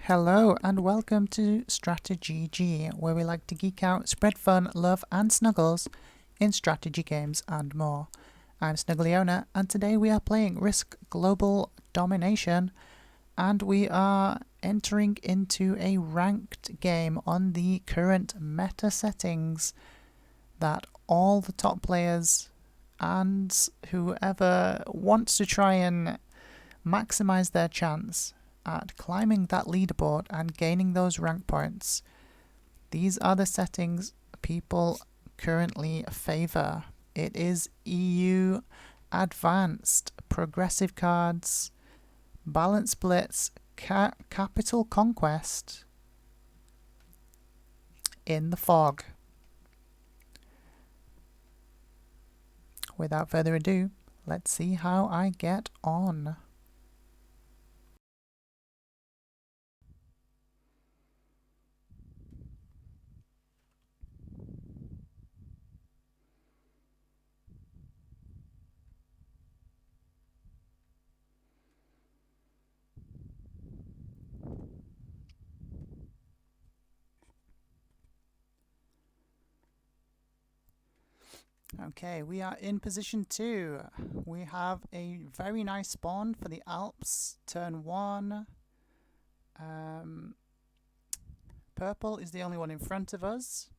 Hello and welcome to StratiGG, where we like to geek out, spread fun, love and snuggles in strategy games and more. I'm snuGGleona and today we are playing Risk Global Domination and we are entering into a ranked game on the current meta settings that all the top players and whoever wants to try and maximize their chance at climbing that leaderboard and gaining those rank points. These are the settings people currently favour. It is EU Advanced, Progressive Cards, Balance Blitz, Capital Conquest in the fog. Without further ado, let's see how I get on. Okay, we are in position 2. We have a very nice spawn for the Alps, turn 1. Purple is the only one in front of us.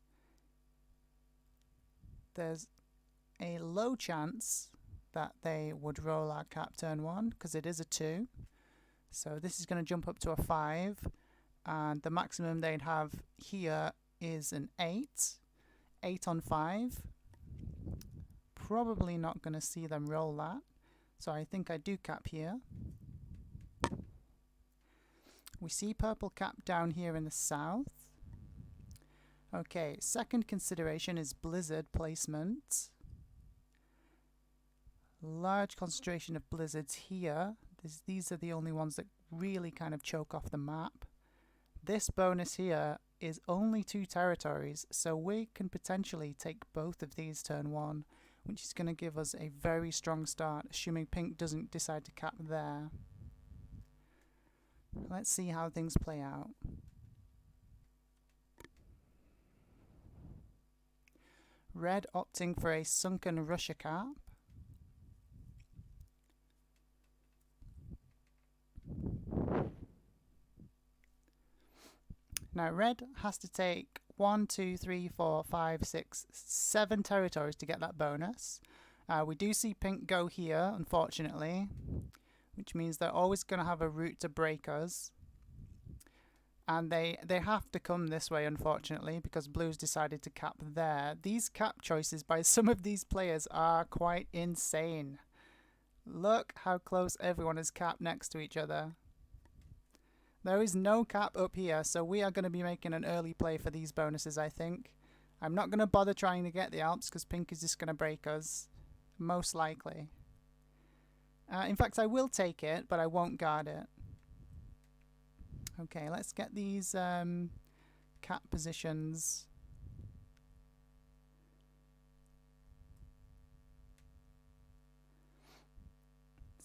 There's a low chance that they would roll our cap turn 1 because it is a 2. So this is going to jump up to a 5, and the maximum they'd have here is an 8. 8 on 5. Probably not going to see them roll that, so I think I do cap here. We see purple cap down here in the south. Okay, second consideration is blizzard placement. Large concentration of blizzards here. These are the only ones that really kind of choke off the map. This bonus here is only 2 territories, so we can potentially take both of these turn 1, which is going to give us a very strong start, assuming pink doesn't decide to cap there. Let's see how things play out. Red opting for a sunken Russia cap. Now red has to take 1, 2, 3, 4, 5, 6, 7 territories to get that bonus. We do see pink go here, unfortunately, which means they're always going to have a route to break us. And they have to come this way, unfortunately, because blue's decided to cap there. These cap choices by some of these players are quite insane. Look how close everyone is capped next to each other. There is no cap up here, so we are going to be making an early play for these bonuses, I think. I'm not going to bother trying to get the Alps because pink is just going to break us, most likely. In fact, I will take it, but I won't guard it. Okay, let's get these cap positions.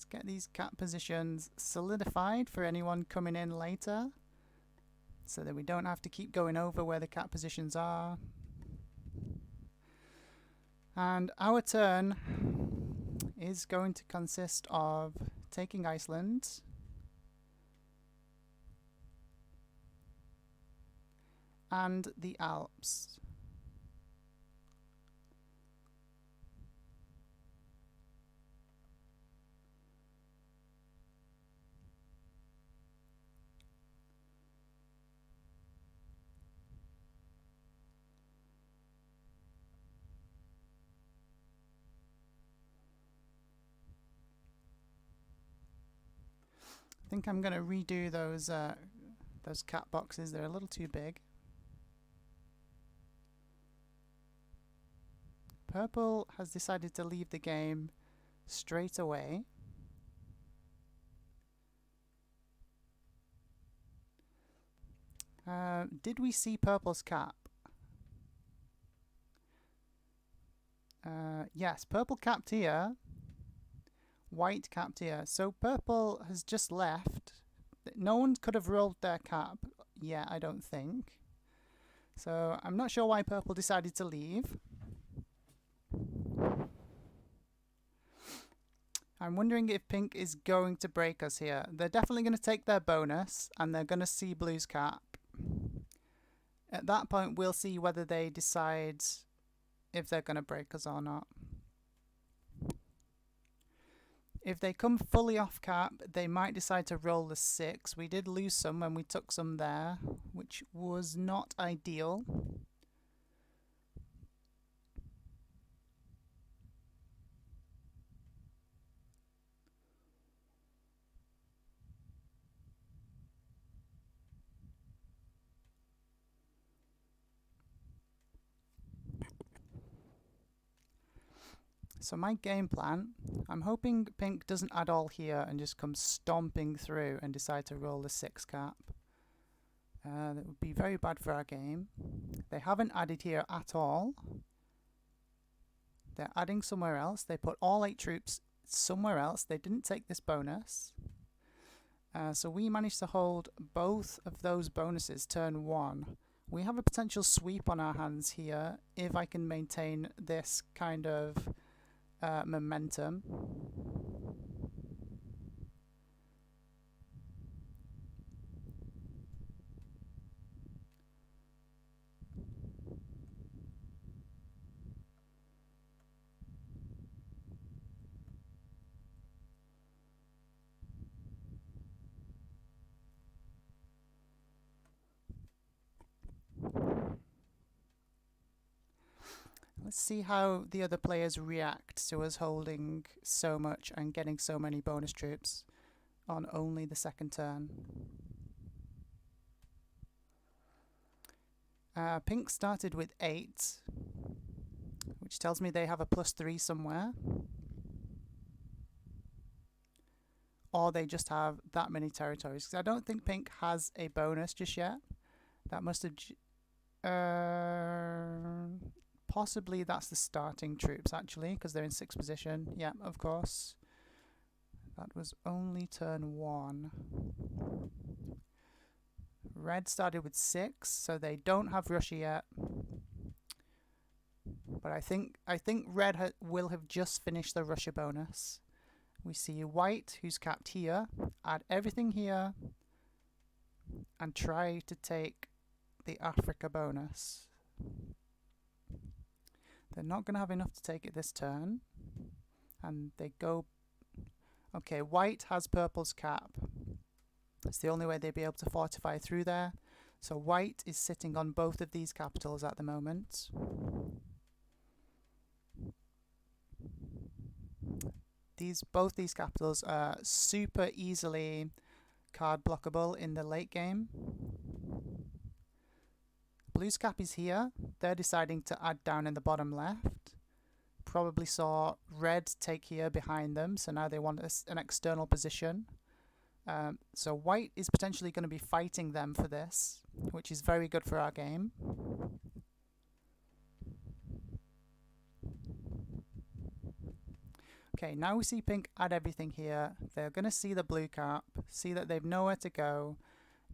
Get these cap positions solidified for anyone coming in later, so that we don't have to keep going over where the cap positions are. And our turn is going to consist of taking Iceland, and the Alps. I think I'm going to redo those cap boxes. They're a little too big. Purple has decided to leave the game straight away. Did we see purple's cap? Yes, purple capped here. White capped here. So purple has just left No one could have rolled their cap yet, I don't think. So I'm not sure why purple decided to leave. I'm wondering if pink is going to break us here. They're definitely going to take their bonus, and they're going to see blue's cap. At that point, we'll see whether they decide if they're going to break us or not. If they come fully off cap, they might decide to roll the 6. We did lose some when we took some there, which was not ideal. So my game plan, I'm hoping pink doesn't add all here and just comes stomping through and decide to roll the 6 cap. That would be very bad for our game. They haven't added here at all. They're adding somewhere else. They put all 8 troops somewhere else. They didn't take this bonus. So we managed to hold both of those bonuses turn 1. We have a potential sweep on our hands here if I can maintain this kind of momentum. Let's see how the other players react to us holding so much and getting so many bonus troops on only the second turn. Pink started with 8, which tells me they have a +3 somewhere. Or they just have that many territories. Because I don't think pink has a bonus just yet. That must have... possibly that's the starting troops, actually, because they're in 6th position. Yeah, of course. That was only turn 1. Red started with 6, so they don't have Russia yet. But I think red will have just finished the Russia bonus. We see white, who's capped here, add everything here, and try to take the Africa bonus. They're not going to have enough to take it this turn. And they go... Okay, white has purple's cap. It's the only way they'd be able to fortify through there. So white is sitting on both of these capitals at the moment. Both these capitals are super easily card blockable in the late game. Blue's cap is here. They're deciding to add down in the bottom left. Probably saw red take here behind them, so now they want an external position. So white is potentially going to be fighting them for this, which is very good for our game. Okay, now we see pink add everything here. They're going to see the blue cap, see that they've nowhere to go.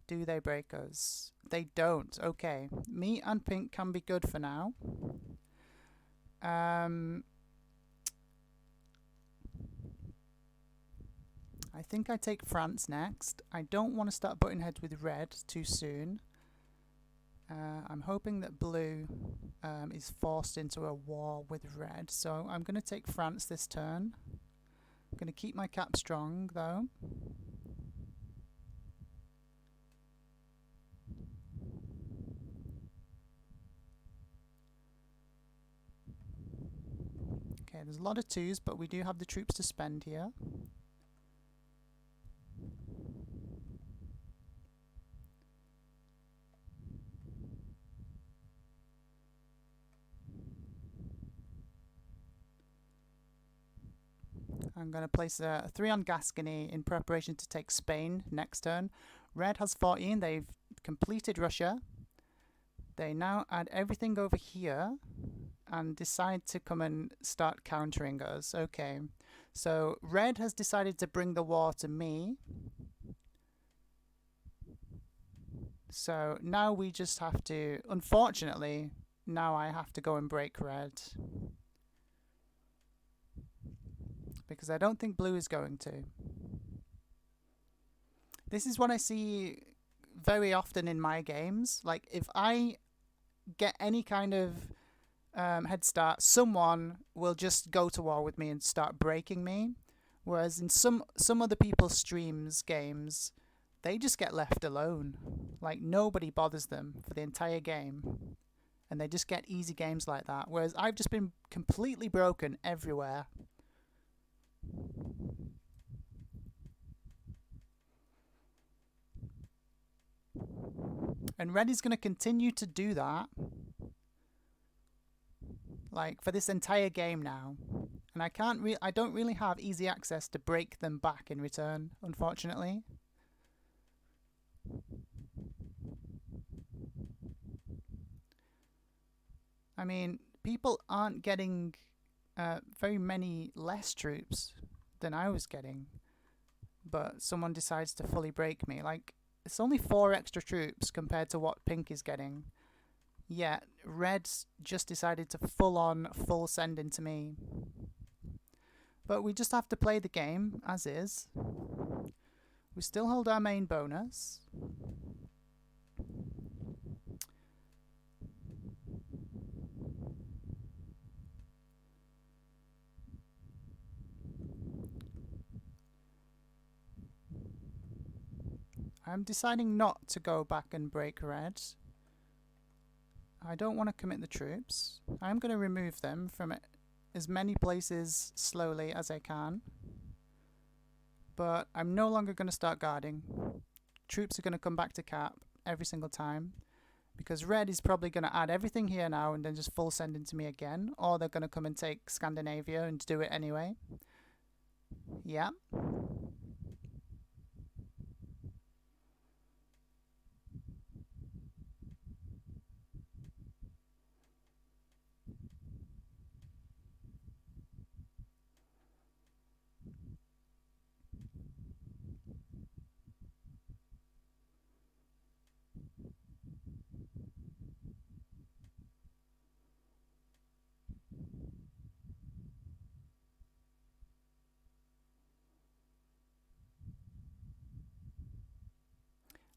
Do they break us? They don't. Okay, me and pink can be good for now. I think I take France next. I don't want to start butting heads with red too soon. I'm hoping that blue is forced into a war with red, so I'm going to take France this turn. I'm going to keep my cap strong, though. Okay, there's a lot of 2s, but we do have the troops to spend here. I'm going to place a 3 on Gascony in preparation to take Spain next turn. Red has 14. They've completed Russia. They now add everything over here and decide to come and start countering us. Okay, so red has decided to bring the war to me. So now we just have to, unfortunately, now I have to go and break red. Because I don't think blue is going to. This is what I see very often in my games. Like, if I get any kind of head start, someone will just go to war with me and start breaking me. Whereas in some other people's streams, games, they just get left alone. Like, nobody bothers them for the entire game. And they just get easy games like that. Whereas I've just been completely broken everywhere. And red is going to continue to do that. Like, for this entire game now. And I don't really have easy access to break them back in return, unfortunately. I mean, people aren't getting very many less troops than I was getting. But someone decides to fully break me. Like, it's only 4 extra troops compared to what pink is getting. Yet, red's just decided to full send into me. But we just have to play the game as is. We still hold our main bonus. I'm deciding not to go back and break red. I don't want to commit the troops. I'm going to remove them from as many places slowly as I can. But I'm no longer going to start guarding. Troops are going to come back to cap every single time. Because red is probably going to add everything here now and then just full send into me again. Or they're going to come and take Scandinavia and do it anyway. Yeah.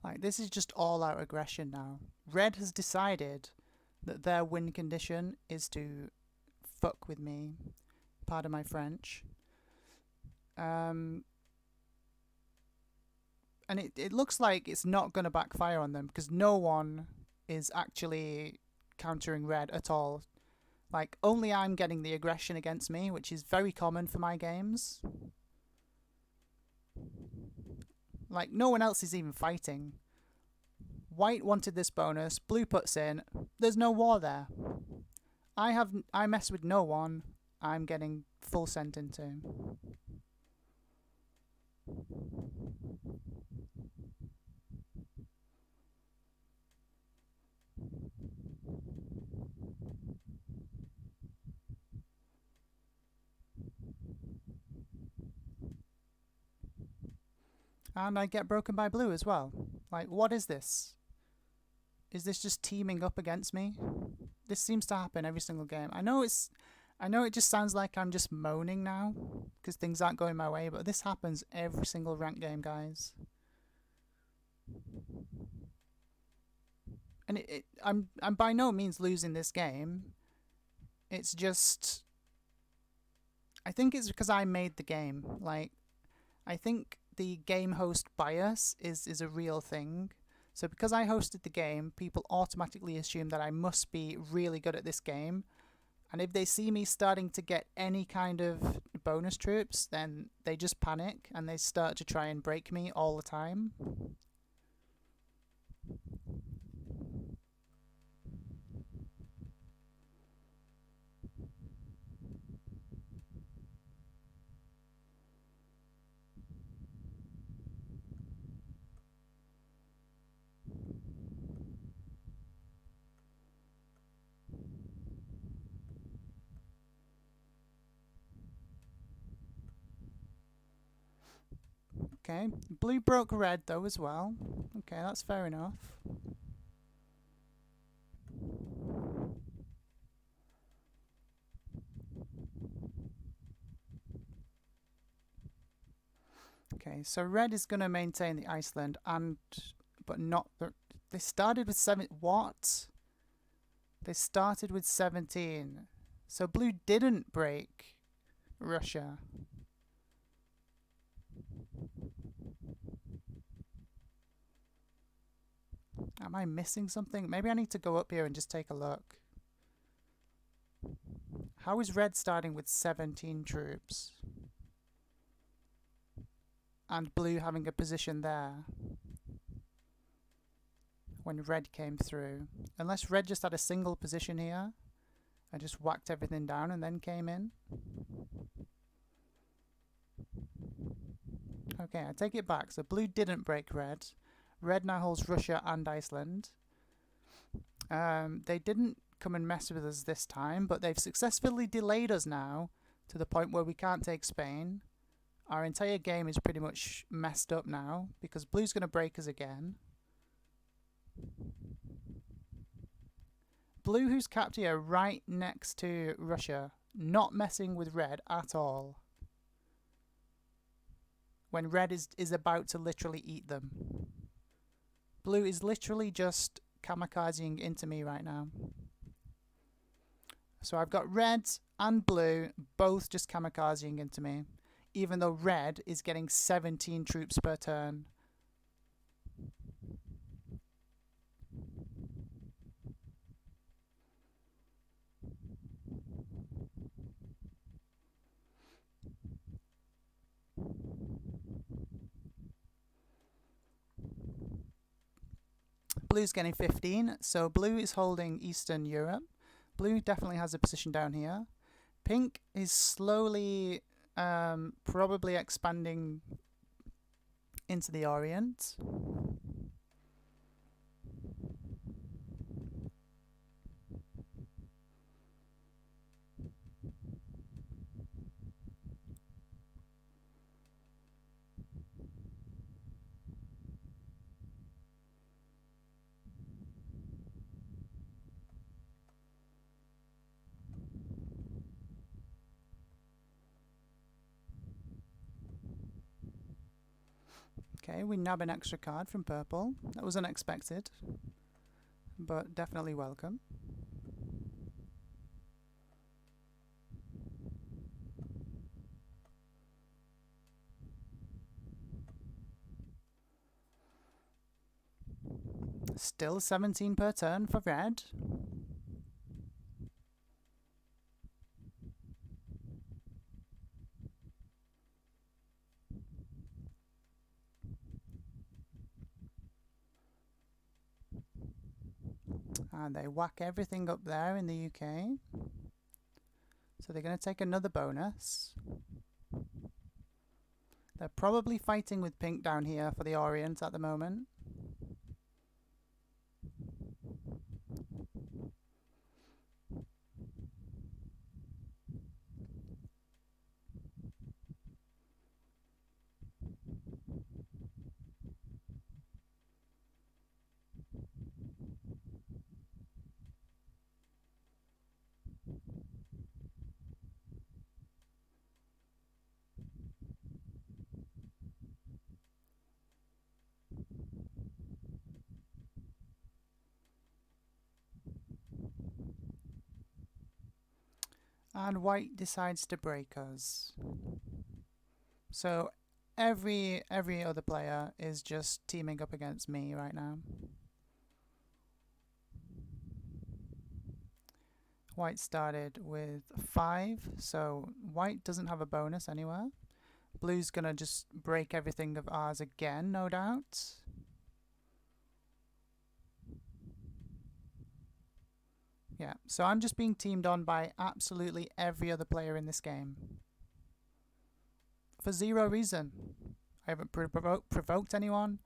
Like, this is just all-out aggression now. Red has decided that their win condition is to fuck with me. Pardon my French. And it looks like it's not going to backfire on them because no one is actually countering red at all. Like, only I'm getting the aggression against me, which is very common for my games. Like, no one else is even fighting. White wanted this bonus, blue puts in, there's no war there. I mess with no one, I'm getting full sent into. And I get broken by blue as well. Like, what is this? Is this just teaming up against me? This seems to happen every single game. I know it just sounds like I'm just moaning now because things aren't going my way, but this happens every single ranked game, guys. And I'm by no means losing this game. It's just, I think it's because I made the game. Like, I think the game host bias is a real thing. So because I hosted the game, people automatically assume that I must be really good at this game. And if they see me starting to get any kind of bonus troops, then they just panic and they start to try and break me all the time. Okay, blue broke red though as well. Okay, that's fair enough. Okay, so red is going to maintain the Iceland but not the... They started with 7... What? They started with 17. So blue didn't break Russia. Am I missing something? Maybe I need to go up here and just take a look. How is red starting with 17 troops? And blue having a position there when red came through. Unless red just had a single position here and just whacked everything down and then came in. Okay, I take it back. So blue didn't break red. Red now holds Russia and Iceland. They didn't come and mess with us this time, but they've successfully delayed us now to the point where we can't take Spain. Our entire game is pretty much messed up now because blue's going to break us again. Blue, who's capped here right next to Russia, not messing with red at all. When red is about to literally eat them. Blue is literally just kamikazing into me right now. So I've got red and blue both just kamikazing into me, even though red is getting 17 troops per turn. Blue's getting 15, so blue is holding Eastern Europe. Blue definitely has a position down here. Pink is slowly probably expanding into the Orient. Okay, we nab an extra card from purple. That was unexpected, but definitely welcome. Still 17 per turn for red. And they whack everything up there in the UK. So they're going to take another bonus. They're probably fighting with pink down here for the Orient at the moment. And white decides to break us. So every other player is just teaming up against me right now. White started with 5, so white doesn't have a bonus anywhere. Blue's gonna just break everything of ours again, no doubt. Yeah, so I'm just being teamed on by absolutely every other player in this game. For zero reason. I haven't provoked anyone.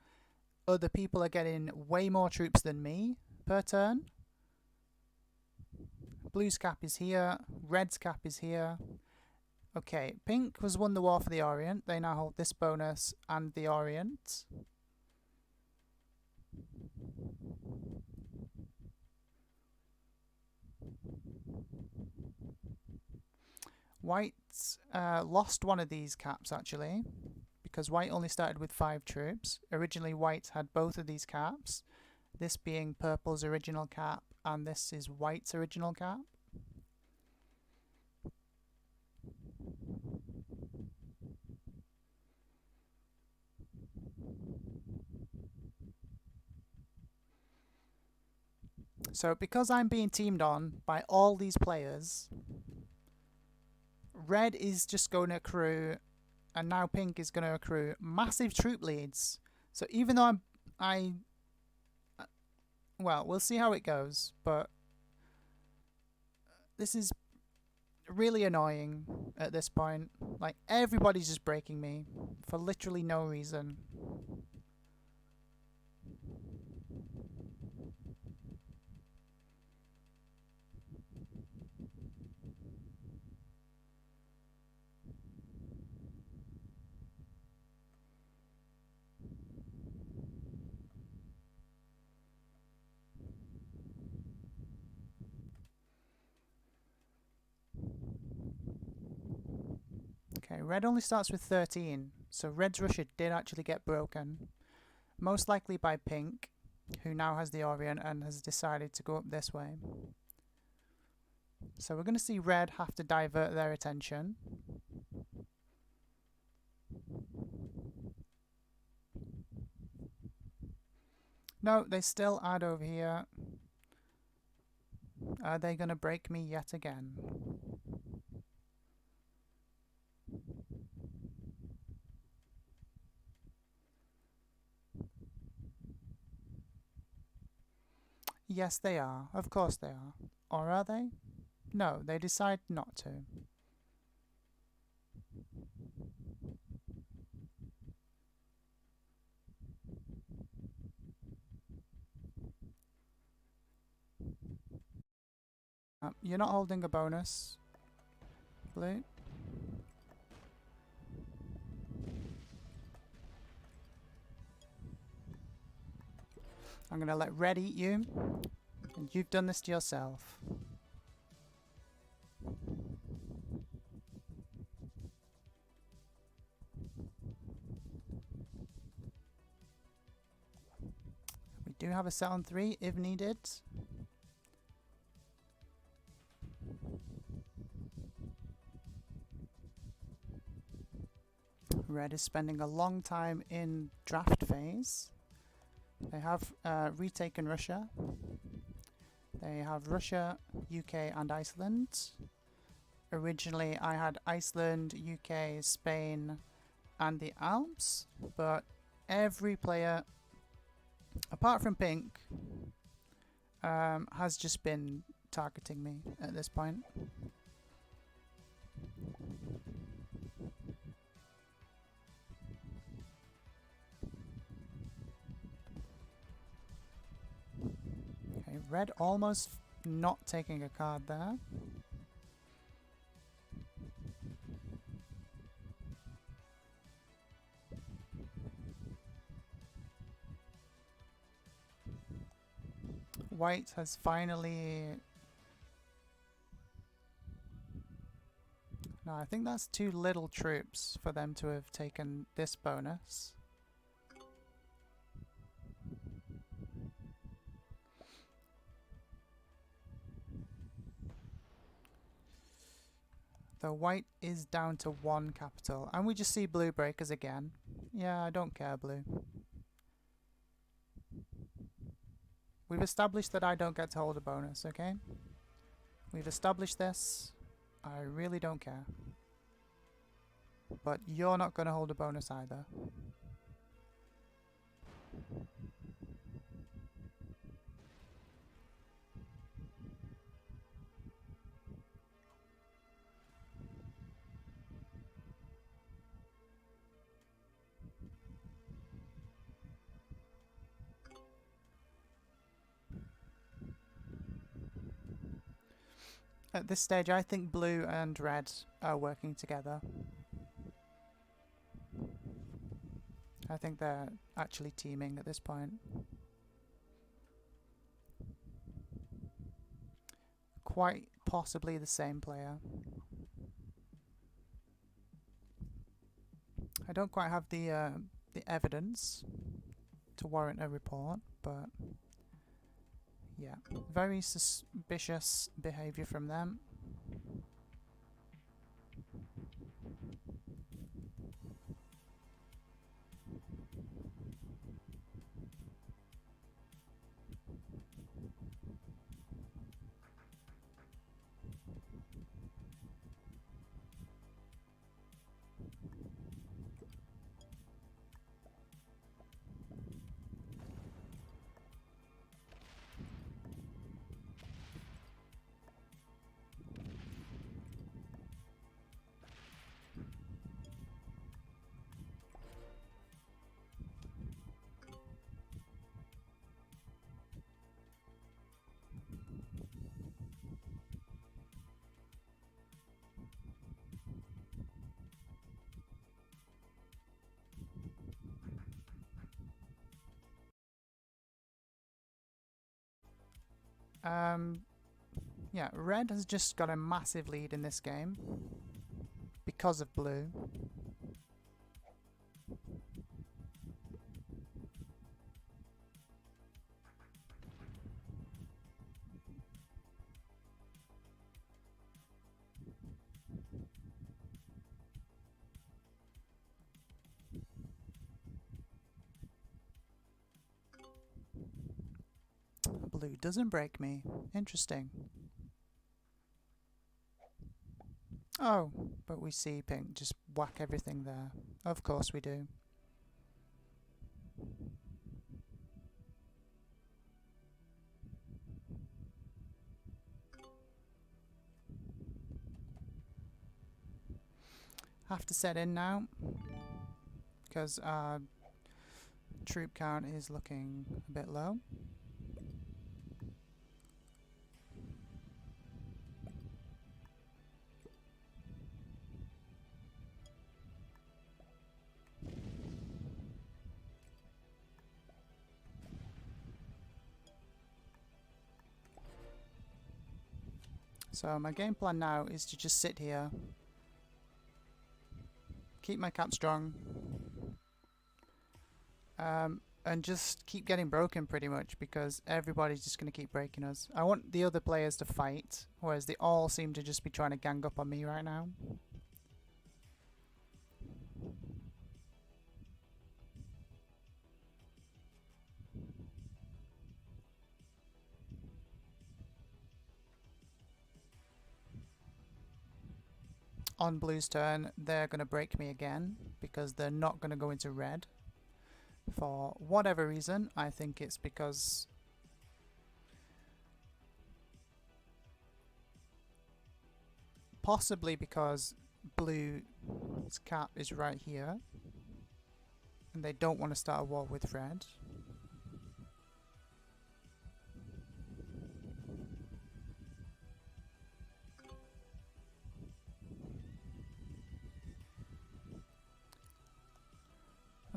Other people are getting way more troops than me per turn. Blue's cap is here. Red's cap is here. Okay, pink has won the war for the Orient. They now hold this bonus and the Orient. White lost one of these caps actually because white only started with 5 troops. Originally white had both of these caps, this being purple's original cap and this is white's original cap. So because I'm being teamed on by all these players, red is just going to accrue, and now pink is going to accrue massive troop leads. So even though well, we'll see how it goes, but this is really annoying at this point. Like, everybody's just breaking me for literally no reason. Okay, red only starts with 13, so red's Russia did actually get broken. Most likely by pink, who now has the Orient and has decided to go up this way. So we're going to see red have to divert their attention. No, they still add over here. Are they going to break me yet again? Yes, they are. Of course they are. Or are they? No, they decide not to. You're not holding a bonus, blue. I'm going to let red eat you, and you've done this to yourself. We do have a set on 3 if needed. Red is spending a long time in draft phase. They have retaken Russia. They have Russia, UK and Iceland. Originally I had Iceland, UK, Spain and the Alps, but every player, apart from pink, has just been targeting me at this point. Okay, red almost not taking a card there. White has finally... No, I think that's too little troops for them to have taken this bonus. So white is down to 1 capital, and we just see blue breakers again. Yeah, I don't care, blue. We've established that I don't get to hold a bonus, okay? We've established this. I really don't care. But you're not going to hold a bonus either. At this stage, I think blue and red are working together. I think they're actually teaming at this point. Quite possibly the same player. I don't quite have the evidence to warrant a report, but yeah, very suspicious behaviour from them. Yeah, red has just got a massive lead in this game because of blue. Blue doesn't break me. Interesting. Oh, but we see pink just whack everything there. Of course we do. Have to set in now because our troop count is looking a bit low. So my game plan now is to just sit here, keep my cap strong, and just keep getting broken pretty much because everybody's just going to keep breaking us. I want the other players to fight, whereas they all seem to just be trying to gang up on me right now. On blue's turn, they're going to break me again because they're not going to go into red. For whatever reason, I think it's because possibly because blue's cap is right here and they don't want to start a war with red.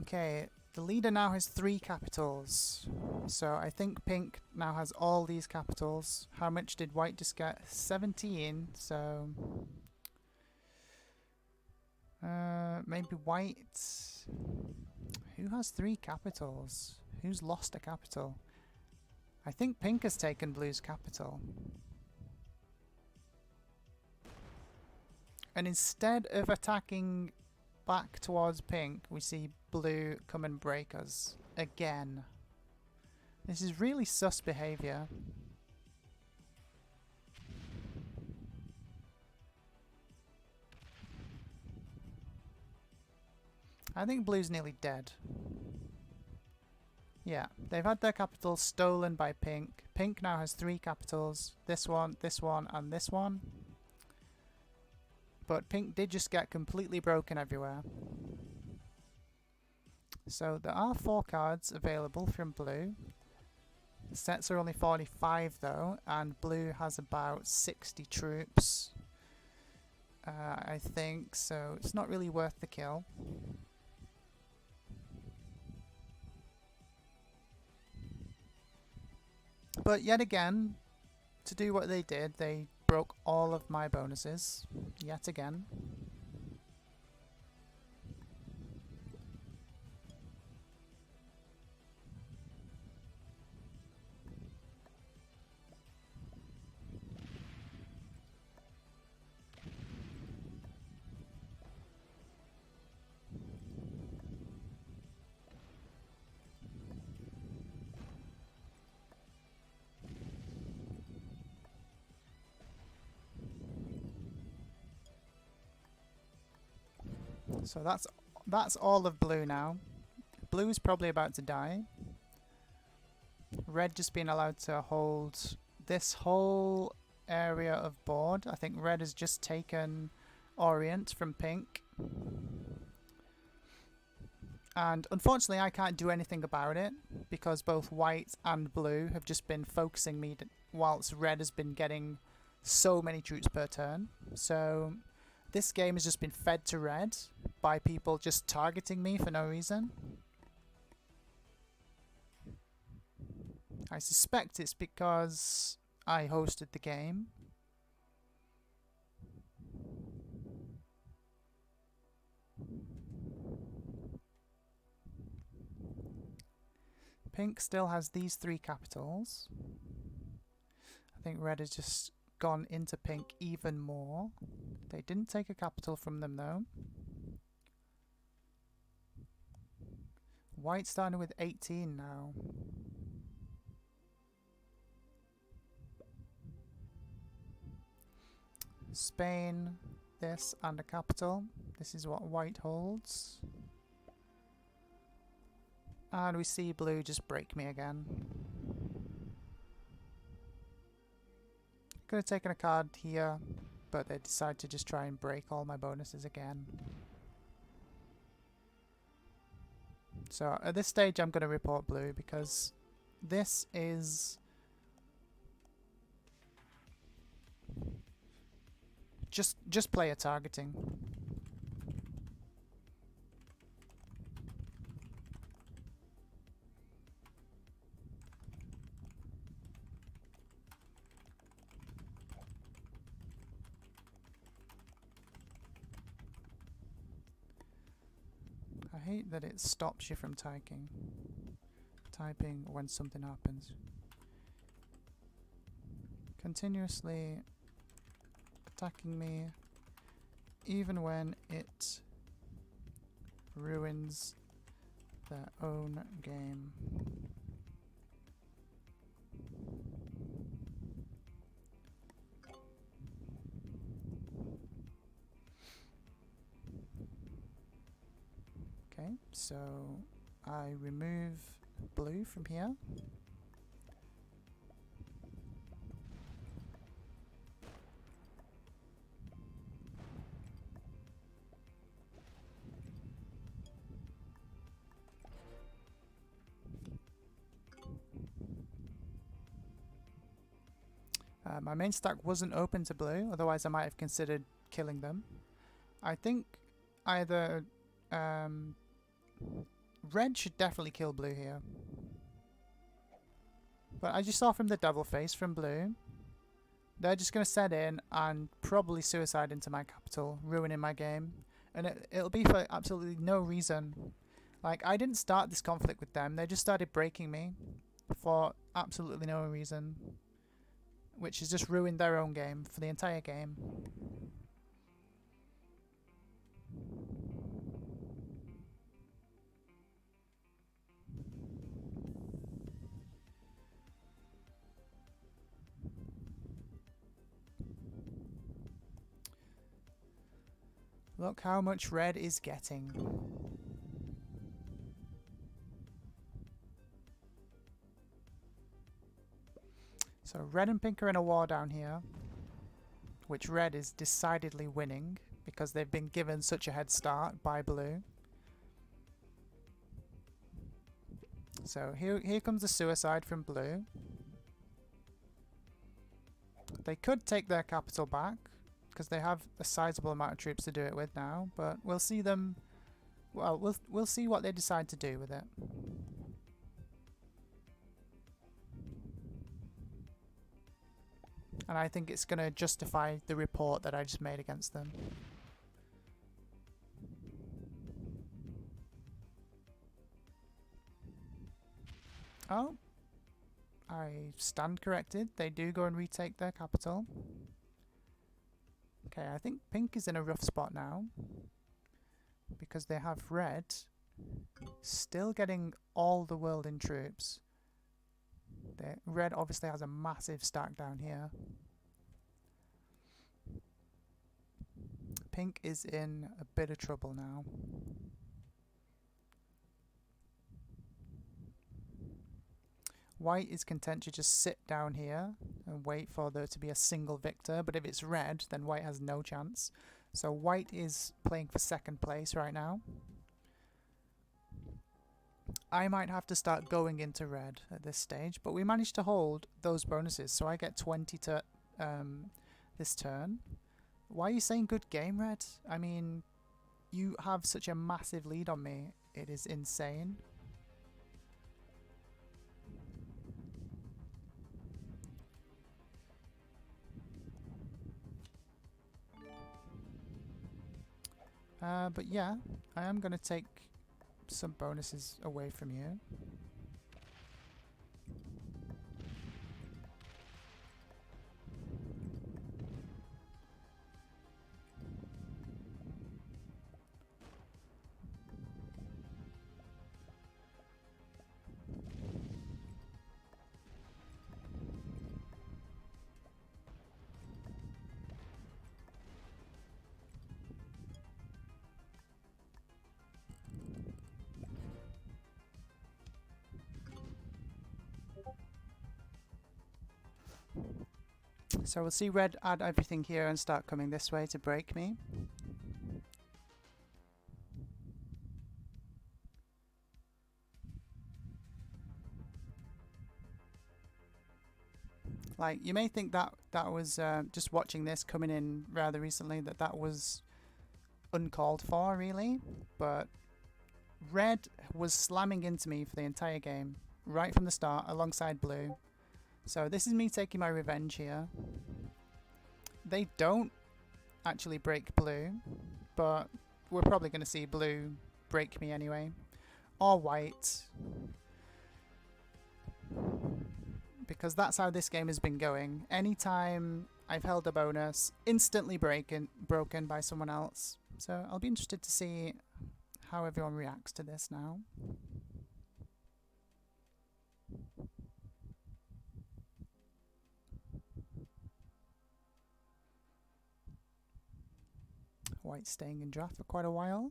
Okay, the leader now has 3 capitals. So I think pink now has all these capitals. How much did white just get? 17, so maybe white. Who has 3 capitals? Who's lost a capital? I think pink has taken blue's capital. And instead of attacking back towards pink, we see blue come and break us again. This is really sus behaviour. I think blue's nearly dead. Yeah, they've had their capitals stolen by pink. Pink now has 3 capitals. This one, and this one. But pink did just get completely broken everywhere. So there are 4 cards available from blue. The sets are only 45 though, and blue has about 60 troops. I think, so it's not really worth the kill. But yet again, to do what they did, they broke all of my bonuses, yet again. So that's all of blue now. Blue is probably about to die. Red just being allowed to hold this whole area of board. I think red has just taken Orient from pink. And unfortunately I can't do anything about it because both white and blue have just been focusing me whilst red has been getting so many troops per turn. So this game has just been fed to red by people just targeting me for no reason. I suspect it's because I hosted the game. Pink still has these 3 capitals. I think red has just gone into pink even more. They didn't take a capital from them though. White starting with 18 now. Spain, this and a capital. This is what white holds. And we see blue just break me again. Could have taken a card here, but they decide to just try and break all my bonuses again. So at this stage I'm going to report blue because this is just player targeting. I hate that it stops you from typing when something happens. Continuously attacking me even when it ruins their own game. Okay, so I remove blue from here. My main stack wasn't open to blue, otherwise I might have considered killing them. I think either red should definitely kill blue here. But as you saw from the devil face from blue, they're just going to set in and probably suicide into my capital, ruining my game. And it'll be for absolutely no reason. Like, I didn't start this conflict with them, they just started breaking me for absolutely no reason. Which has just ruined their own game for the entire game. Look how much red is getting. So red and pink are in a war down here, which red is decidedly winning because they've been given such a head start by blue. So here comes the suicide from blue. They could take their capital back because they have a sizable amount of troops to do it with now, but we'll see them. Well, we'll see what they decide to do with it. And I think it's going to justify the report that I just made against them. Oh, I stand corrected. They do go and retake their capital. Okay, I think pink is in a rough spot now because they have red still getting all the world in troops. Red obviously has a massive stack down here. Pink is in a bit of trouble now. White is content to just sit down here and wait for there to be a single victor, but if it's red, then white has no chance. So white is playing for second place right now. I might have to start going into red at this stage, but we managed to hold those bonuses, so I get 20 to this turn. Why are you saying good game, red? I mean, you have such a massive lead on me. It is insane. But yeah, I am going to take some bonuses away from you. So we'll see red add everything here and start coming this way to break me. Like, you may think that that was just watching this coming in rather recently, that was uncalled for, really, but red was slamming into me for the entire game right from the start alongside blue. So this is me taking my revenge here. They don't actually break blue, but we're probably going to see blue break me anyway, or white, because that's how this game has been going. Anytime I've held a bonus, instantly broken by someone else. So I'll be interested to see how everyone reacts to this now. White staying in draft for quite a while.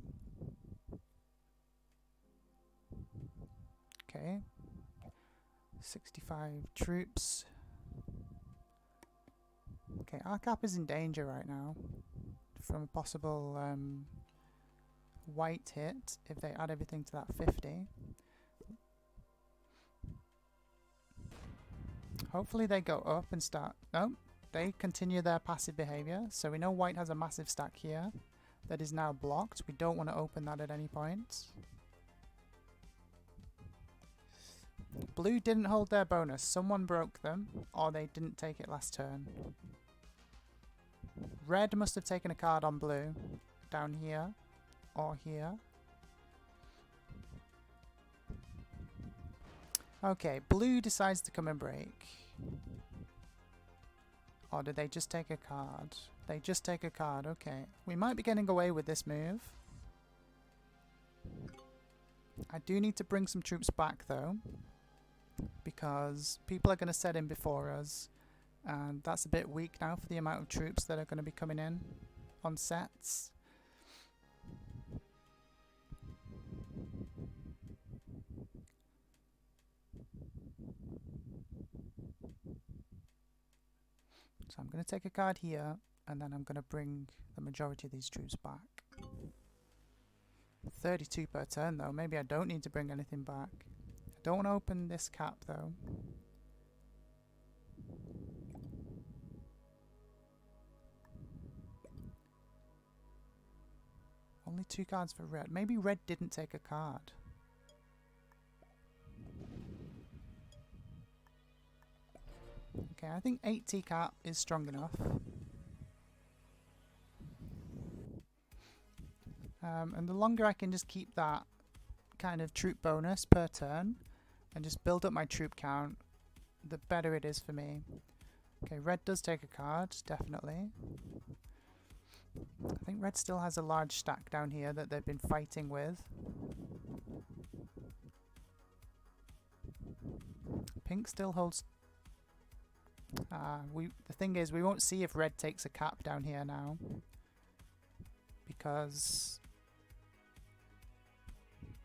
Okay. 65 troops. Okay, our cap is in danger right now from a possible white hit if they add everything to that 50. Hopefully they go up and start... No, they continue their passive behaviour. So we know white has a massive stack here that is now blocked. We don't want to open that at any point. Blue didn't hold their bonus. Someone broke them, or they didn't take it last turn. Red must have taken a card on blue, down here, or here. Okay, blue decides to come and break. Or did they just take a card? They just take a card, okay. We might be getting away with this move. I do need to bring some troops back though, because people are going to set in before us, and that's a bit weak now for the amount of troops that are going to be coming in on sets. So I'm going to take a card here, and then I'm going to bring the majority of these troops back. 32 per turn though, maybe I don't need to bring anything back. I don't want to open this cap though. Only 2 cards for red. Maybe red didn't take a card. Okay, I think 80 cap is strong enough. And the longer I can just keep that kind of troop bonus per turn and just build up my troop count, the better it is for me. Okay, red does take a card, definitely. I think red still has a large stack down here that they've been fighting with. Pink still holds... the thing is, we won't see if red takes a cap down here now. because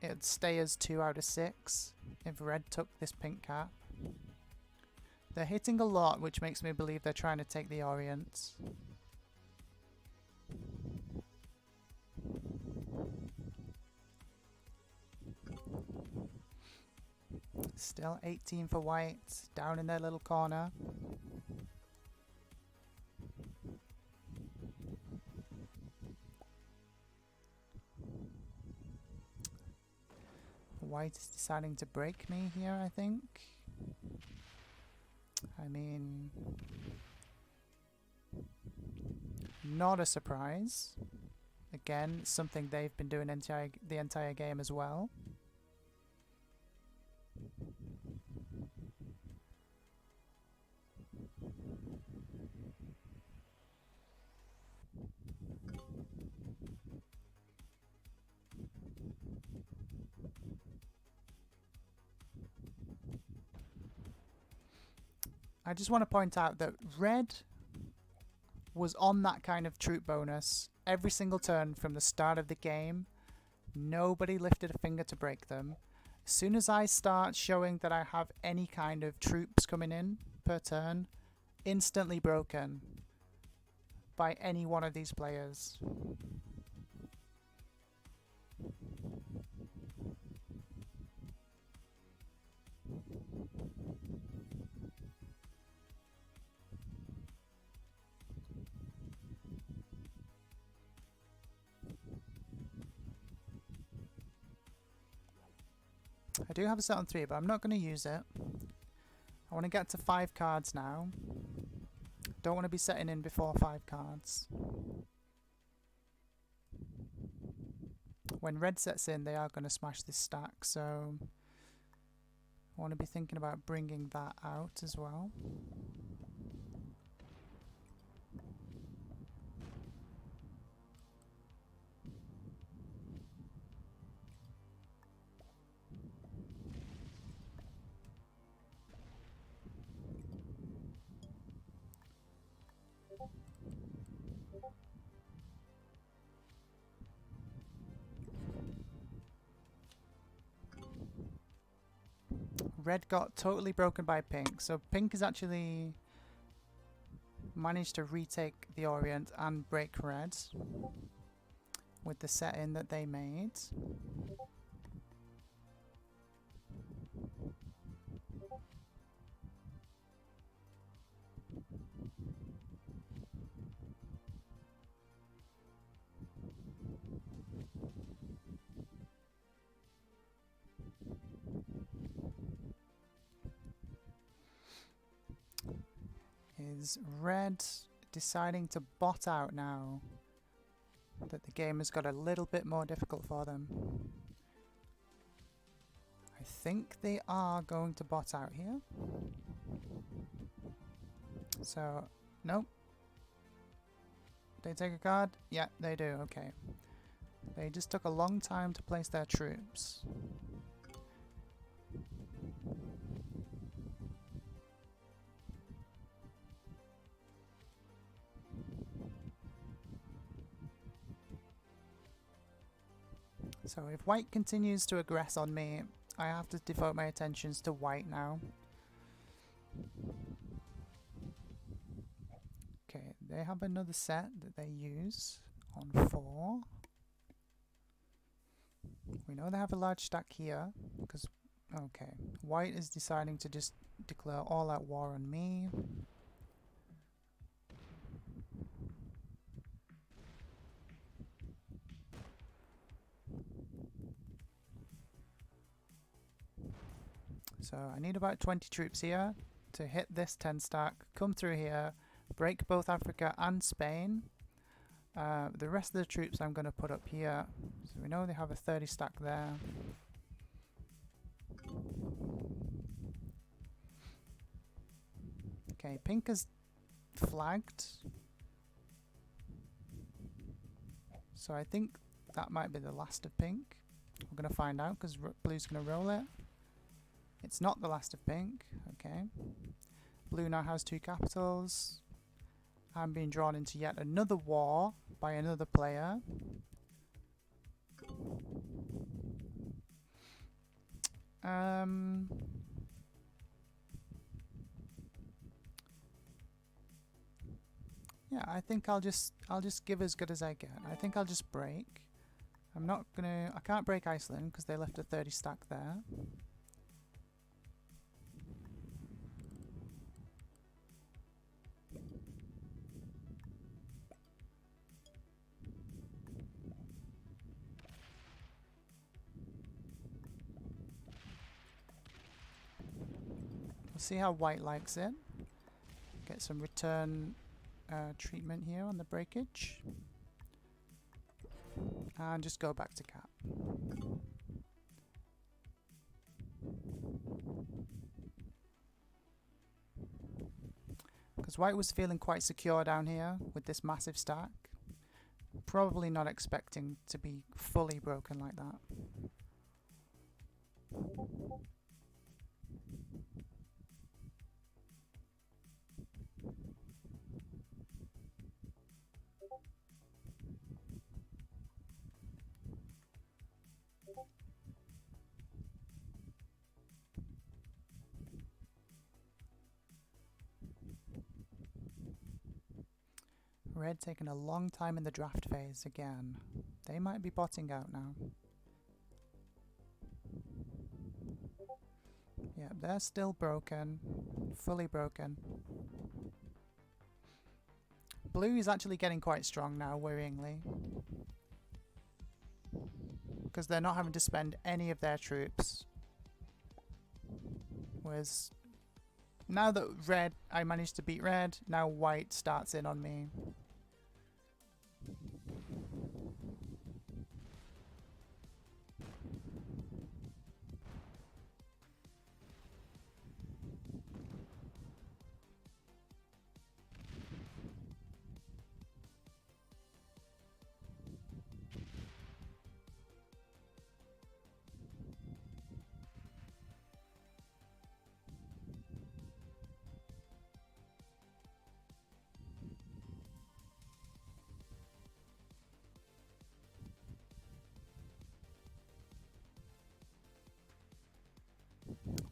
it'd stay as 2 out of 6 if red took this pink cap. They're hitting a lot, which makes me believe they're trying to take the Orient. Still 18 for white, down in their little corner. White is deciding to break me here, I think. I mean, not a surprise. Again, something they've been doing the entire game as well. I just want to point out that red was on that kind of troop bonus every single turn from the start of the game. Nobody lifted a finger to break them. As soon as I start showing that I have any kind of troops coming in per turn, instantly broken by any one of these players. I do have a set on 3, but I'm not going to use it. I want to get to 5 cards now. Don't want to be setting in before 5 cards. When red sets in, they are going to smash this stack, so I want to be thinking about bringing that out as well. Red got totally broken by pink, so pink has actually managed to retake the Orient and break red with the set-in that they made. Is red deciding to bot out now that the game has got a little bit more difficult for them? I think they are going to bot out here. So, nope. They take a card? Yeah, they do, okay. They just took a long time to place their troops. So if white continues to aggress on me, I have to devote my attentions to white now. Okay, they have another set that they use on 4. We know they have a large stack here, because, okay, white is deciding to just declare all out war on me. So I need about 20 troops here to hit this 10 stack, come through here, break both Africa and Spain. The rest of the troops I'm going to put up here. So we know they have a 30 stack there. Okay, pink is flagged. So I think that might be the last of pink. We're going to find out because blue's going to roll it. It's not the last of pink. Okay. Blue now has 2 capitals. I'm being drawn into yet another war by another player. Yeah, I think I'll just give as good as I get. I think I'll just break. I can't break Iceland because they left a 30 stack there. We'll see how white likes it. Get some return treatment here on the breakage. And just go back to cap. Because white was feeling quite secure down here with this massive stack. Probably not expecting to be fully broken like that. Red taking a long time in the draft phase again. They might be botting out now. Yeah, they're still broken. Fully broken. Blue is actually getting quite strong now, worryingly. Because they're not having to spend any of their troops. Whereas now that I managed to beat red, now white starts in on me.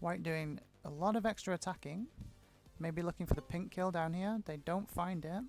White doing a lot of extra attacking. Maybe looking for the pink kill down here. They don't find it.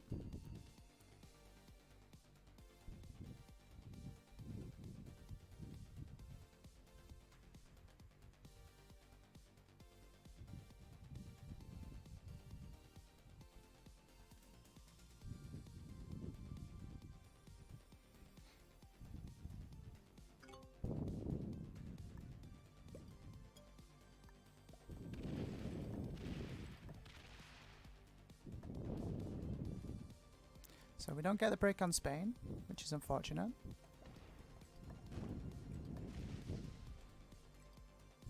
So we don't get the break on Spain, which is unfortunate.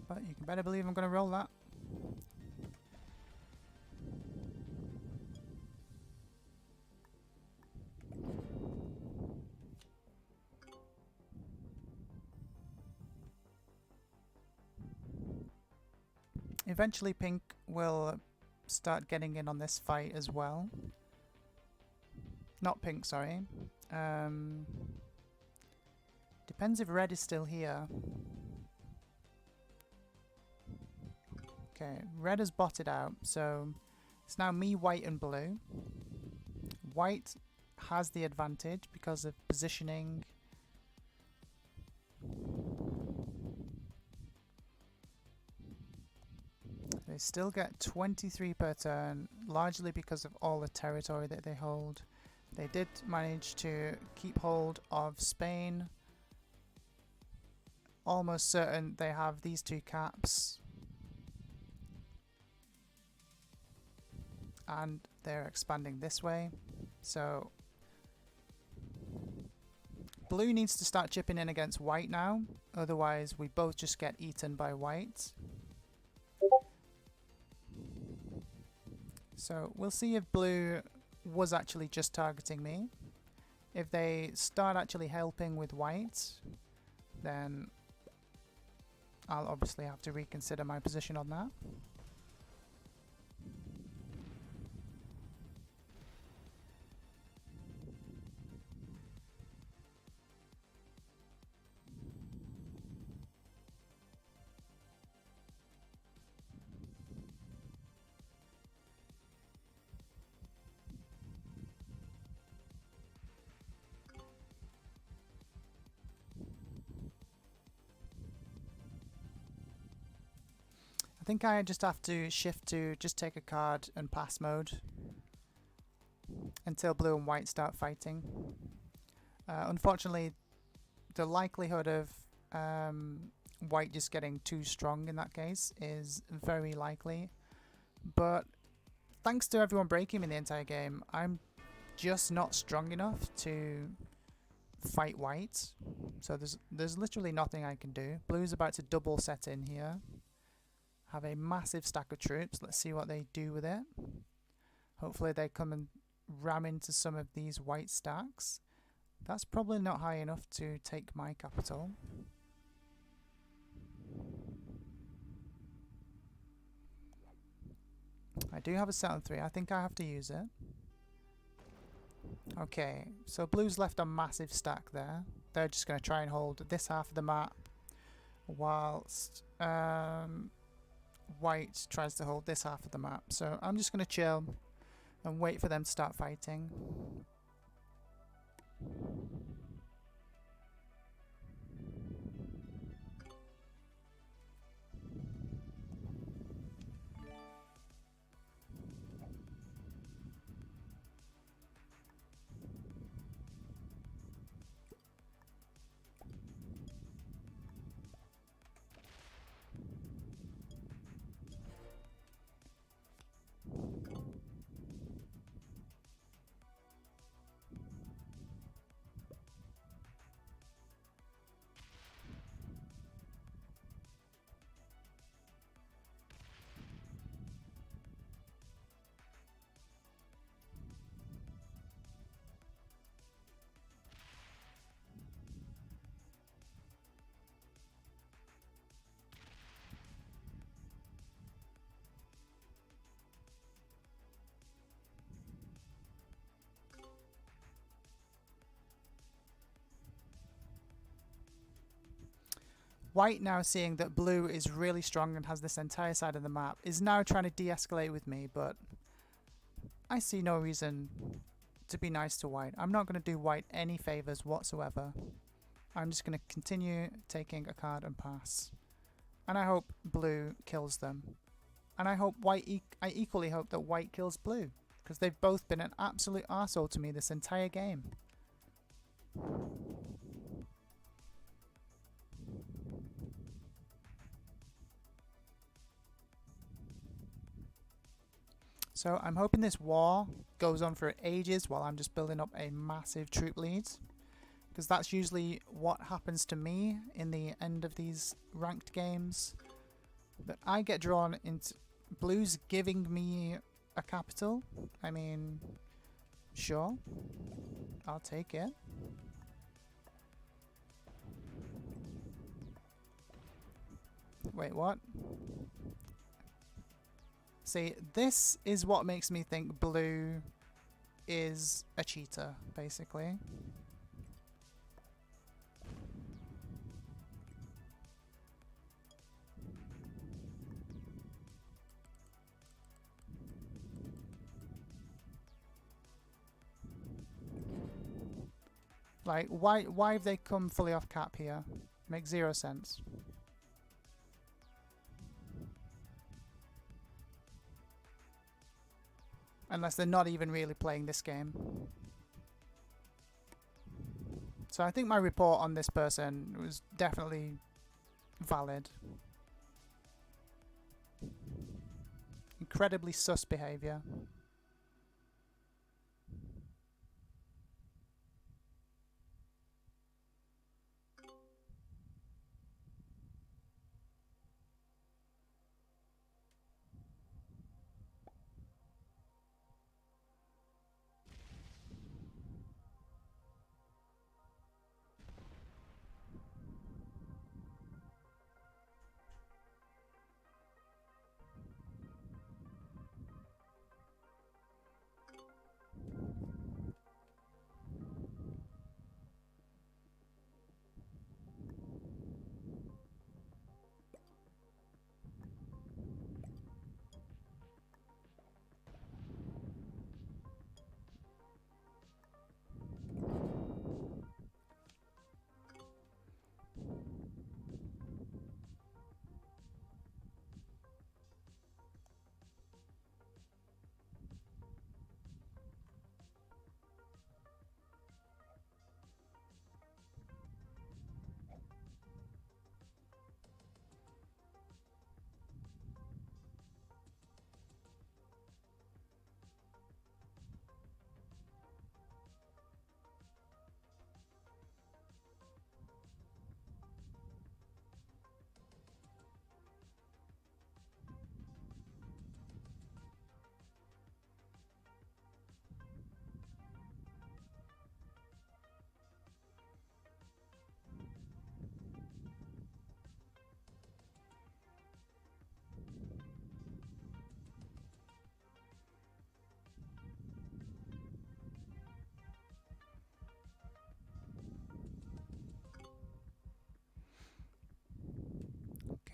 But you can better believe I'm going to roll that. Eventually pink will start getting in on this fight as well. Not pink, sorry. Depends if red is still here. Okay, red has botted out, so it's now me, white and blue. White has the advantage because of positioning. They still get 23 per turn, largely because of all the territory that they hold. They did manage to keep hold of Spain. Almost certain they have these two caps. And they're expanding this way. So blue needs to start chipping in against white now. Otherwise we both just get eaten by white. So we'll see if blue was actually just targeting me. If they start actually helping with white, then I'll obviously have to reconsider my position on that. I think I just have to shift to just take a card and pass mode until blue and white start fighting. Unfortunately, the likelihood of white just getting too strong in that case is very likely. But thanks to everyone breaking me the entire game, I'm just not strong enough to fight white. So there's literally nothing I can do. Blue's about to double set in here. Have a massive stack of troops. Let's see what they do with it. Hopefully they come and ram into some of these white stacks. That's probably not high enough to take my capital. I do have a set on 3. I think I have to use it. Okay, so blue's left a massive stack there. They're just going to try and hold this half of the map, whilst white tries to hold this half of the map. So I'm just going to chill and wait for them to start fighting. White, now seeing that blue is really strong and has this entire side of the map, is now trying to de-escalate with me, but I see no reason to be nice to white. I'm not going to do white any favours whatsoever. I'm just going to continue taking a card and pass. And I hope blue kills them. And I hope I equally hope that white kills blue, because they've both been an absolute arsehole to me this entire game. So I'm hoping this war goes on for ages while I'm just building up a massive troop lead, because that's usually what happens to me in the end of these ranked games, that I get drawn into blues giving me a capital. I mean, sure, I'll take it. Wait, what? See, this is what makes me think blue is a cheater, basically. Like, why have they come fully off cap here? Makes zero sense. Unless they're not even really playing this game. So I think my report on this person was definitely valid. Incredibly sus behaviour.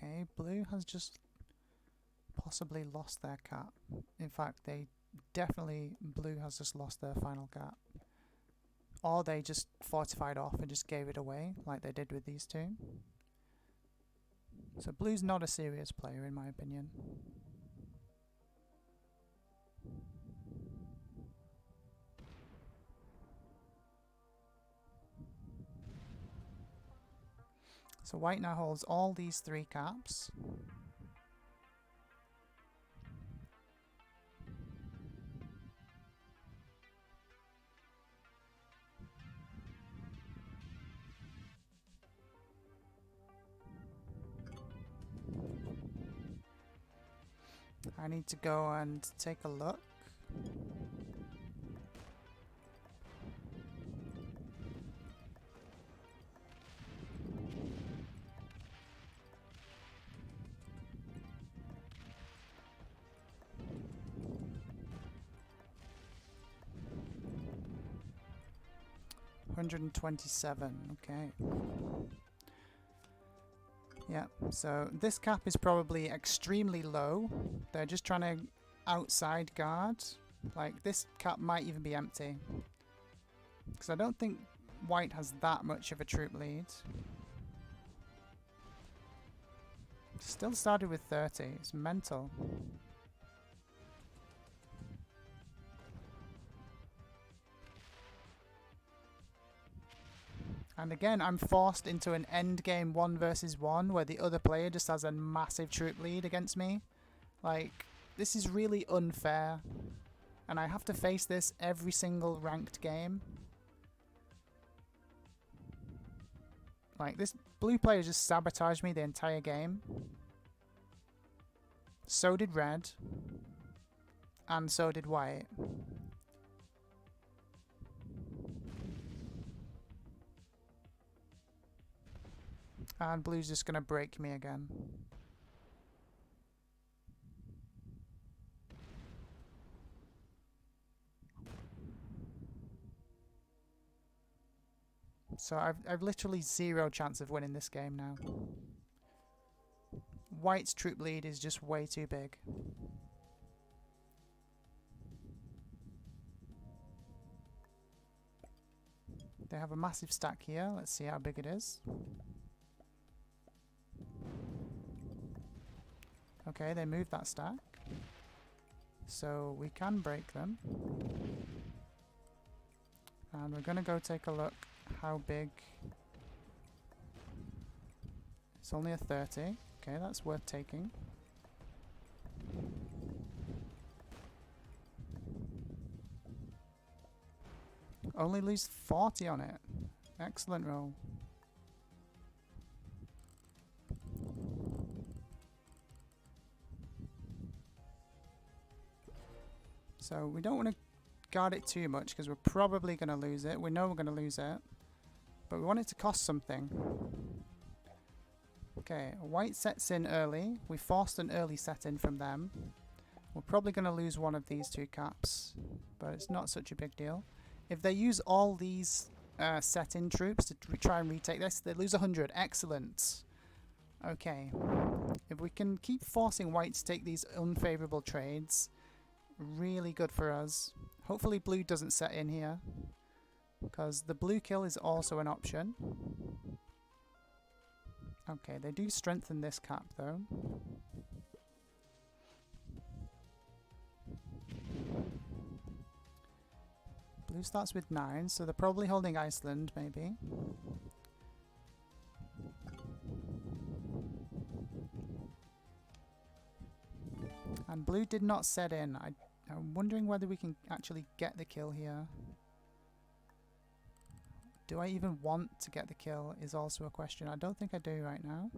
Okay, blue has just possibly lost their cap. In fact, blue has just lost their final cap. Or they just fortified off and just gave it away, like they did with these two. So blue's not a serious player, in my opinion. So white now holds all these 3 caps. I need to go and take a look. $127, okay. Yeah, so this cap is probably extremely low. They're just trying to outside guard. Like, this cap might even be empty. Because I don't think white has that much of a troop lead. Still started with 30, it's mental. And again, I'm forced into an endgame 1 versus 1 where the other player just has a massive troop lead against me. Like, this is really unfair. And I have to face this every single ranked game. Like, this blue player just sabotaged me the entire game. So did red. And so did white. And blue's just going to break me again. So I've literally 0 chance of winning this game now. White's troop lead is just way too big. They have a massive stack here. Let's see how big it is. Okay, they moved that stack. So we can break them. And we're going to go take a look how big. It's only a 30. Okay, that's worth taking. Only lose 40 on it. Excellent roll. So we don't want to guard it too much because we're probably going to lose it. We know we're going to lose it. But we want it to cost something. Okay, white sets in early. We forced an early set in from them. We're probably going to lose one of these 2 caps. But it's not such a big deal. If they use all these set-in troops to try and retake this, they lose 100. Excellent. Okay. If we can keep forcing white to take these unfavourable trades, really good for us. Hopefully blue doesn't set in here, because the blue kill is also an option. Okay, they do strengthen this cap though. Blue starts with 9, so they're probably holding Iceland, maybe. And blue did not set in. I'm wondering whether we can actually get the kill here. Do I even want to get the kill is also a question. I don't think I do right now.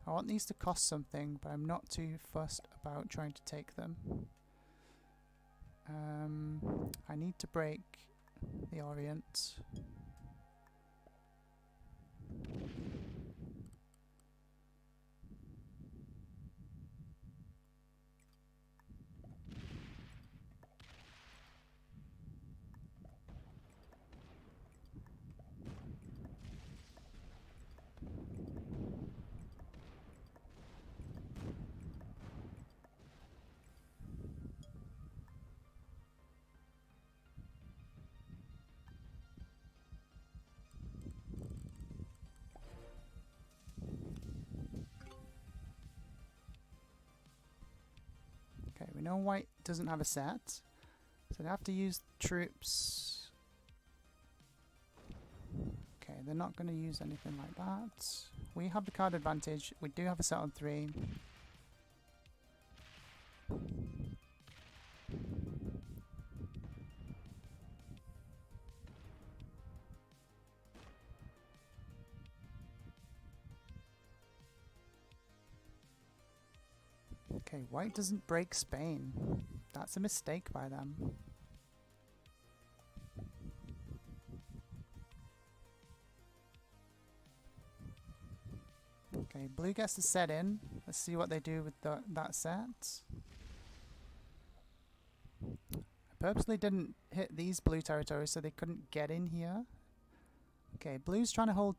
I want these to cost something, but I'm not too fussed about trying to take them. I need to break the Orient. we know white doesn't have a set, so they have to use troops. Okay, they're not going to use anything like that. We have the card advantage. We do have a set on 3. Okay, white doesn't break Spain. That's a mistake by them. Okay, blue gets the set in. Let's see what they do with that set. I purposely didn't hit these blue territories so they couldn't get in here. Okay, blue's trying to hold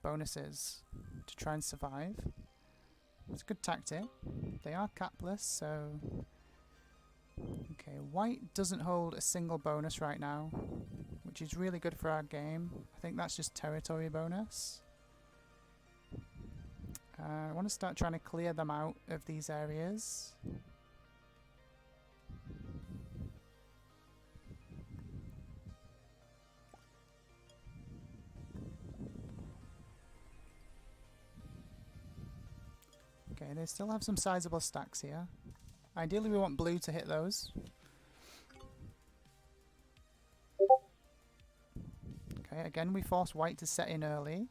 bonuses to try and survive. It's a good tactic. They are capless, so... Okay, white doesn't hold a single bonus right now, which is really good for our game. I think that's just territory bonus. I want to start trying to clear them out of these areas. Okay, they still have some sizable stacks here. Ideally we want blue to hit those. Okay, again we force white to set in early.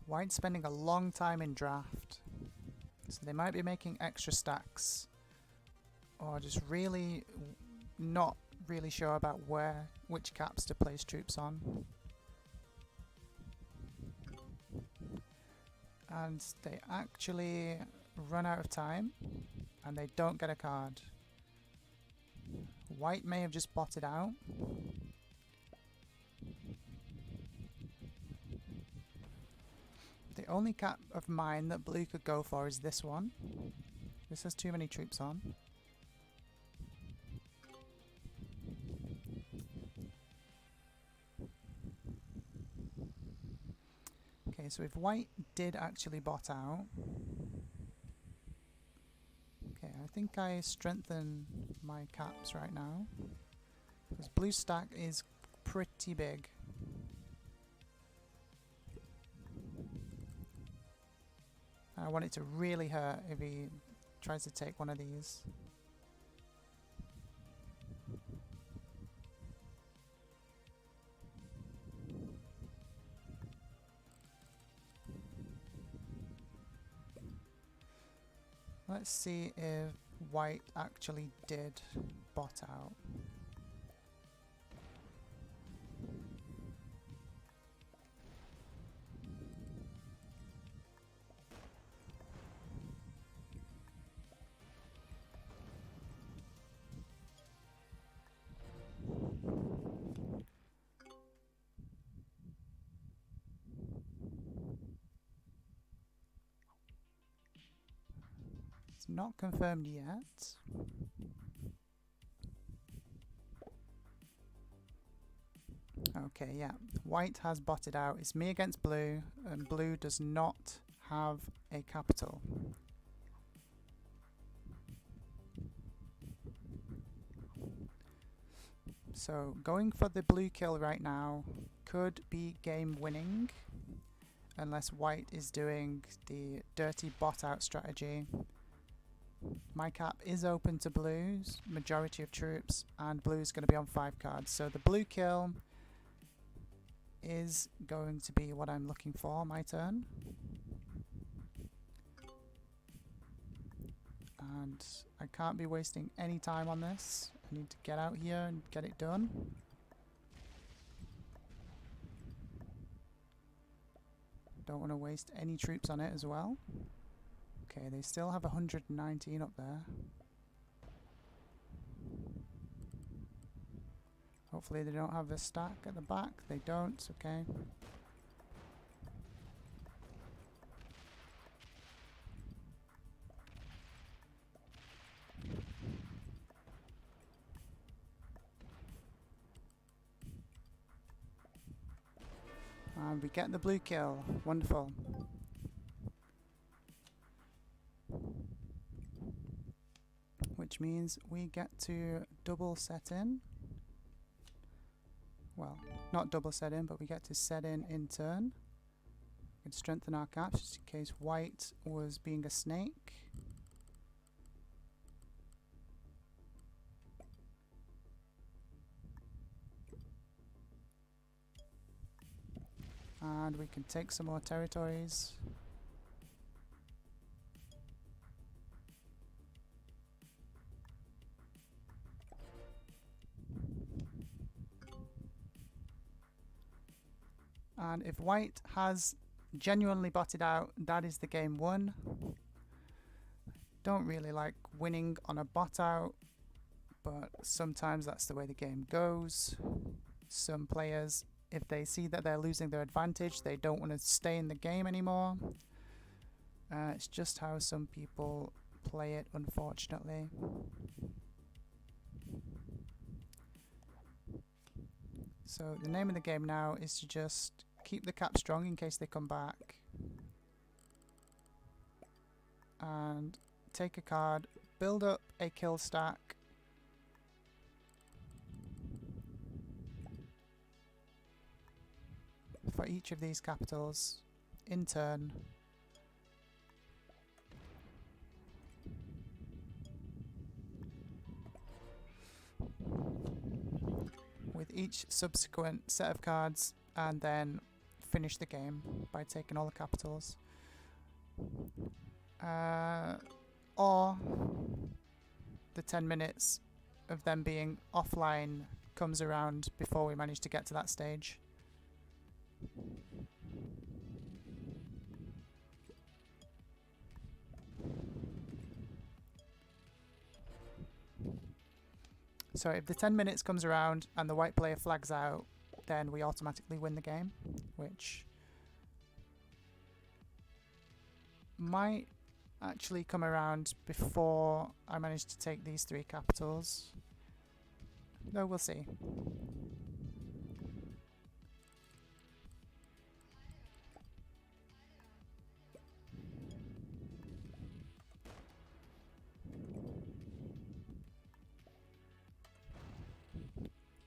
White's spending a long time in draft, so they might be making extra stacks, or just really not really sure about which caps to place troops on. And they actually run out of time, and they don't get a card. White may have just botted out. The only cap of mine that blue could go for is this one. This has too many troops on. Okay, so if white did actually bot out... Okay, I think I strengthen my caps right now, because blue stack is pretty big. I want it to really hurt if he tries to take one of these. Let's see if white actually did bot out. It's not confirmed yet. Okay, yeah. White has botted out. It's me against blue, and blue does not have a capital. So going for the blue kill right now could be game winning, unless white is doing the dirty bot out strategy. My cap is open to blues, majority of troops, and blue is going to be on 5 cards. So the blue kill is going to be what I'm looking for, my turn. And I can't be wasting any time on this. I need to get out here and get it done. Don't want to waste any troops on it as well. Okay, they still have 119 up there. Hopefully they don't have a stack at the back. They don't, okay. And we get the blue kill. Wonderful. Which means we get to double set in. Well, not double set in, but we get to set in turn. We can strengthen our caps just in case white was being a snake. And we can take some more territories. And if white has genuinely botted out, that is the game won. Don't really like winning on a bot out, but sometimes that's the way the game goes. Some players, if they see that they're losing their advantage, they don't want to stay in the game anymore. It's just how some people play it, unfortunately. So the name of the game now is to just keep the cap strong in case they come back. And take a card, build up a kill stack. For each of these capitals in turn. With each subsequent set of cards, and then finish the game by taking all the capitals. Or the 10 minutes of them being offline comes around before we manage to get to that stage. So if the 10 minutes comes around and the white player flags out, then we automatically win the game, which might actually come around before I manage to take these 3 capitals. Though we'll see.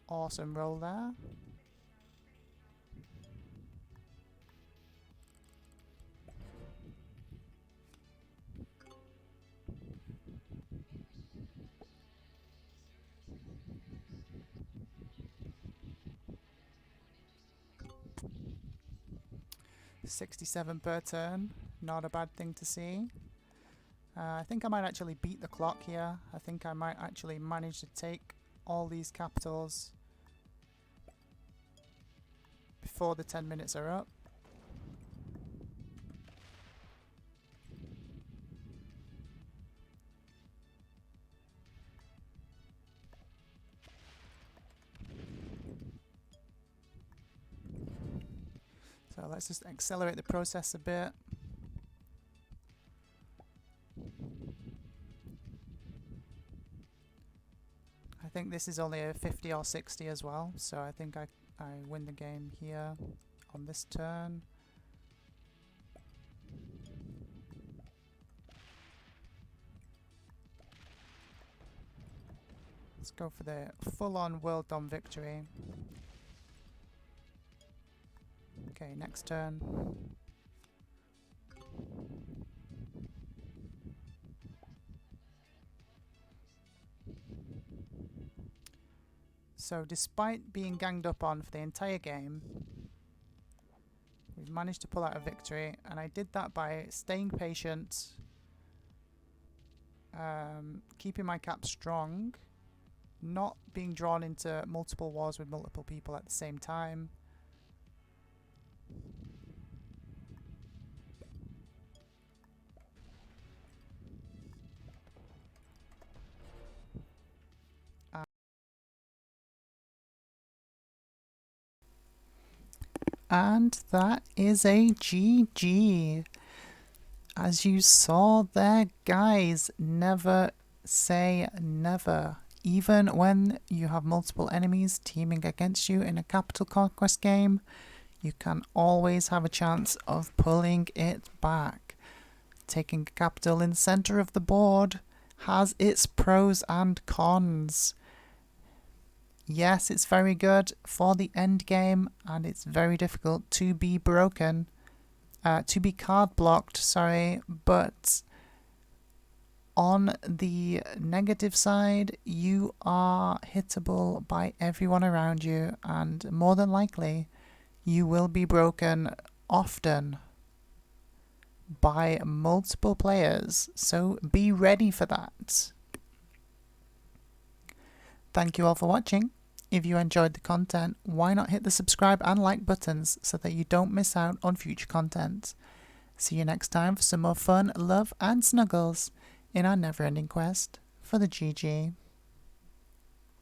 Awesome roll there. $67 per turn, not a bad thing to see. I think I might actually beat the clock here. I think I might actually manage to take all these capitals before the 10 minutes are up. So let's just accelerate the process a bit. I think this is only a 50 or 60 as well, so I think I win the game here on this turn. Let's go for the full-on world dom victory. Okay, next turn. So despite being ganged up on for the entire game, we've managed to pull out a victory, and I did that by staying patient, keeping my cap strong, not being drawn into multiple wars with multiple people at the same time. And that is a GG. As you saw there, guys, never say never. Even when you have multiple enemies teaming against you in a capital conquest game, you can always have a chance of pulling it back. Taking a capital in the center of the board has its pros and cons. Yes, it's very good for the end game, and it's very difficult to be broken, to be card blocked, sorry, but on the negative side, you are hittable by everyone around you, and more than likely, you will be broken often by multiple players, so be ready for that. Thank you all for watching. If you enjoyed the content, why not hit the subscribe and like buttons so that you don't miss out on future content. See you next time for some more fun, love and snuggles in our never-ending quest for the GG.